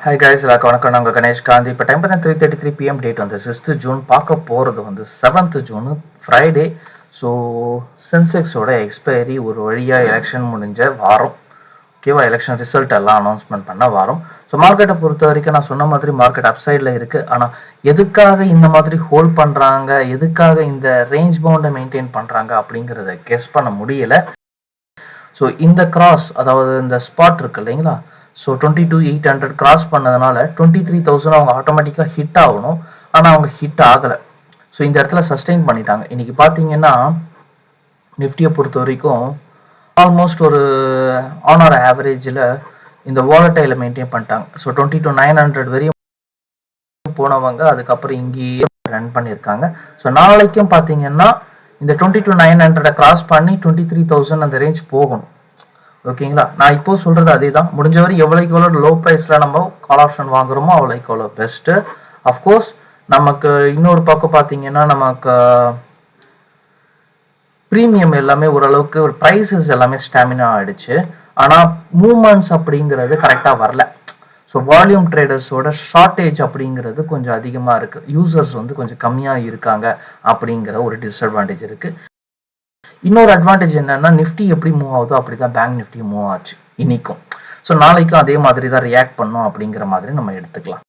Hi guys, எல்லாருக்கும் வணக்கம். நாங்கள் கணேஷ் காந்தி. இப்போ டைம் பார்த்தா 3:33 PM. டேட் வந்து 6th ஜூன். பார்க்க போகிறது வந்து 7th ஜூன் ஃப்ரைடே. ஸோ சென்செக்ஸோட எக்ஸ்பைரி ஒரு வழியாக எலெக்ஷன் முடிஞ்ச வாரம். ஓகேவா, எலெக்ஷன் ரிசல்ட் எல்லாம் அனௌன்ஸ்மெண்ட் பண்ண வாரம். ஸோ மார்க்கெட்டை பொறுத்த வரைக்கும் நான் சொன்ன மாதிரி மார்க்கெட் அப்சைடில் இருக்குது. ஆனால் எதுக்காக இந்த மாதிரி ஹோல்ட் பண்ணுறாங்க, எதுக்காக இந்த ரேஞ்ச் பவுண்டை மெயின்டைன் பண்ணுறாங்க அப்படிங்கிறத கெஸ் பண்ண முடியலை. ஸோ இந்த கிராஸ், அதாவது இந்த ஸ்பாட் இருக்கு இல்லைங்களா, ஸோ 22,800 கிராஸ் பண்ணதுனால 23,000 அவங்க ஆட்டோமேட்டிக்காக ஹிட் ஆகணும். ஆனால் அவங்க ஹிட் ஆகலை. ஸோ இந்த இடத்துல சஸ்டெயின் பண்ணிட்டாங்க. இன்னைக்கு பார்த்தீங்கன்னா நிஃப்டியை பொறுத்த வரைக்கும் ஆல்மோஸ்ட் ஒரு ஆன் ஆவரேஜில் இந்த வாலட்டைல மெயின்டைன் பண்ணிட்டாங்க. ஸோ 22,900 வரையும் போனவங்க அதுக்கப்புறம் இங்கேயே ரன் பண்ணியிருக்காங்க. ஸோ நாளைக்கும் பார்த்தீங்கன்னா இந்த 22,900 கிராஸ் பண்ணி 23,000 அந்த ரேஞ்ச் போகணும். ஓகேங்களா, நான் இப்போ சொல்றது அதே தான். முடிஞ்சவரை எவ்வளோக்கு எவ்வளோ லோ ப்ரைஸ்ல நம்ம கால் ஆப்ஷன் வாங்குறோமோ அவ்வளோக்கு எவ்வளோ பெஸ்ட்டு. அஃப்கோர்ஸ் நமக்கு இன்னொரு பக்கம் பார்த்தீங்கன்னா நமக்கு ப்ரீமியம் எல்லாமே ஓரளவுக்கு ஒரு ப்ரைஸஸ் எல்லாமே ஸ்டாமினா ஆயிடுச்சு. ஆனால் மூவ்மெண்ட்ஸ் அப்படிங்கிறது கரெக்டாக வரல. ஸோ வால்யூம் ட்ரேடர்ஸோட ஷார்ட்டேஜ் அப்படிங்கிறது கொஞ்சம் அதிகமாக இருக்குது. யூசர்ஸ் வந்து கொஞ்சம் கம்மியாக இருக்காங்க அப்படிங்கிற ஒரு டிஸ்அட்வான்டேஜ் இருக்குது. இன்னொரு அட்வான்டேஜ் என்னன்னா, நிஃப்டி எப்படி மூவ் ஆகுதோ அப்படிதான் பேங்க் நிஃப்டி மூவ் ஆச்சு இன்னைக்கும். ஸோ நாளைக்கும் அதே மாதிரி தான் ரியாக்ட் பண்ணும் அப்படிங்கிற மாதிரி நம்ம எடுத்துக்கலாம்.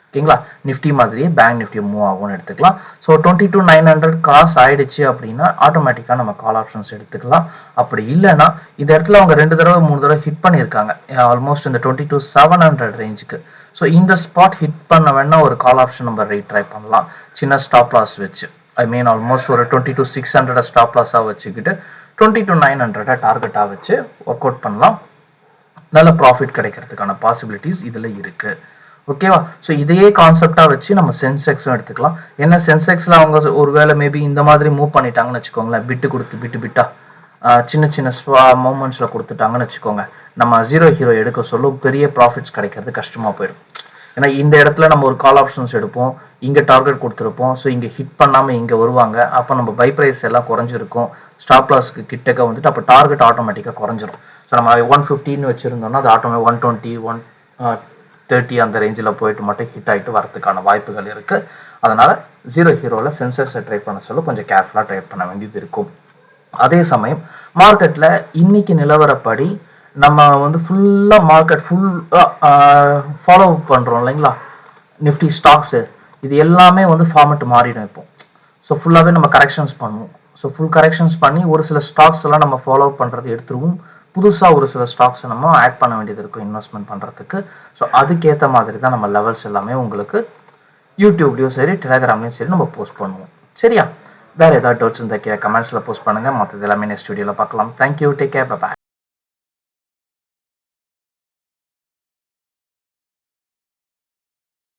ஓகேங்களா, நிஃப்டி மாதிரியே பேங்க் நிஃப்டி மூவ் ஆகும்னு எடுத்துக்கலாம். ஸோ 22,900 கிராஸ் ஆயிடுச்சு அப்படின்னா ஆட்டோமேட்டிக்காக நம்ம கால் ஆப்ஷன்ஸ் எடுத்துக்கலாம். அப்படி இல்லைன்னா இந்த இடத்துல அவங்க 2 தடவை 3 தடவை ஹிட் பண்ணியிருக்காங்க ஆல்மோஸ்ட் இந்த 22,700 ரேஞ்சுக்கு. ஸோ இந்த ஸ்பாட் ஹிட் பண்ண வேணா ஒரு கால் ஆப்ஷன் நம்ம ரீட்ரை பண்ணலாம், சின்ன ஸ்டாப் லாஸ் வச்சு. ஐ மீன் ஆல்மோஸ்ட் ஒரு 22,600 ஸ்டாப் லாஸாக வச்சுக்கிட்டு 22,900 டார்கெட்டாக வச்சு ஒர்க் அவுட் பண்ணலாம். நல்ல ப்ராஃபிட் கிடைக்கிறதுக்கான பாசிபிலிட்டிஸ் இதில் இருக்குது. ஓகேவா, ஸோ இதையே கான்செப்டாக வச்சு நம்ம சென்செக்ஸும் எடுத்துக்கலாம். என்ன சென்செக்ஸில் அவங்க ஒரு வேளை மேபி இந்த மாதிரி மூவ் பண்ணிட்டாங்கன்னு வச்சுக்கோங்களேன், பிட்டா சின்ன சின்ன மூமெண்ட்ஸில் கொடுத்துட்டாங்கன்னு வச்சுக்கோங்க, நம்ம ஜீரோ ஹீரோ எடுக்க சொல்லும் பெரிய ப்ராஃபிட்ஸ் கிடைக்கிறது கஷ்டமாக போயிடும். ஏன்னா இந்த இடத்துல நம்ம ஒரு கால் ஆப்ஷன்ஸ் எடுப்போம், இங்கே டார்கெட் கொடுத்துருப்போம். ஸோ இங்கே ஹிட் பண்ணாமல் இங்கே வருவாங்க. அப்போ நம்ம பை ப்ரைஸ் எல்லாம் குறைஞ்சிருக்கும். ஸ்டாப் லாஸ்க்கு கிட்டக்க வந்துட்டு அப்போ டார்கெட் ஆட்டோமேட்டிக்காக குறைஞ்சிரும். ஸோ நம்ம 115 வச்சுருந்தோம்னா அது ஆட்டோமேட்டிக் 120 130 அந்த ரேஞ்சில் போயிட்டு மட்டும் ஹிட் ஆகிட்டு வரதுக்கான வாய்ப்புகள் இருக்குது. அதனால் ஜீரோ ஹீரோவில் சென்சர்ஸை ட்ரை பண்ண சொல்ல கொஞ்சம் கேர்ஃபுல்லாக ட்ரை பண்ண வேண்டியது இருக்கும். அதே சமயம் மார்க்கெட்டில் இன்னைக்கு நிலவரப்படி நம்ம வந்து ஃபுல்லாக மார்க்கெட் ஃபாலோ பண்ணுறோம் இல்லைங்களா, நிஃப்டி ஸ்டாக்ஸு இது எல்லாமே வந்து ஃபார்மெட் மாறிடும் இப்போ. ஸோ ஃபுல்லாகவே நம்ம கரெக்ஷன்ஸ் பண்ணுவோம். ஸோ ஃபுல் கரெக்ஷன்ஸ் பண்ணி ஒரு சில ஸ்டாக்ஸ் எல்லாம் நம்ம ஃபாலோ பண்ணுறது எடுத்துருவோம். புதுசாக ஒரு சில ஸ்டாக்ஸை நம்ம ஆட் பண்ண வேண்டியது இருக்கும் இன்வெஸ்ட்மெண்ட் பண்ணுறதுக்கு. ஸோ அதுக்கேற்ற மாதிரி தான் நம்ம லெவல்ஸ் எல்லாமே உங்களுக்கு யூடியூப்லேயும் சரி டெலிகிராம்லேயும் சரி நம்ம போஸ்ட் பண்ணுவோம். சரியா, வேறு ஏதாவது டவுட்ஸ் இருந்தால் கமெண்ட்ஸில் போஸ்ட் பண்ணுங்கள். மற்றது எல்லாமே நெக்ஸ்ட் வீடியோவில் பார்க்கலாம். Thank you, take care, by.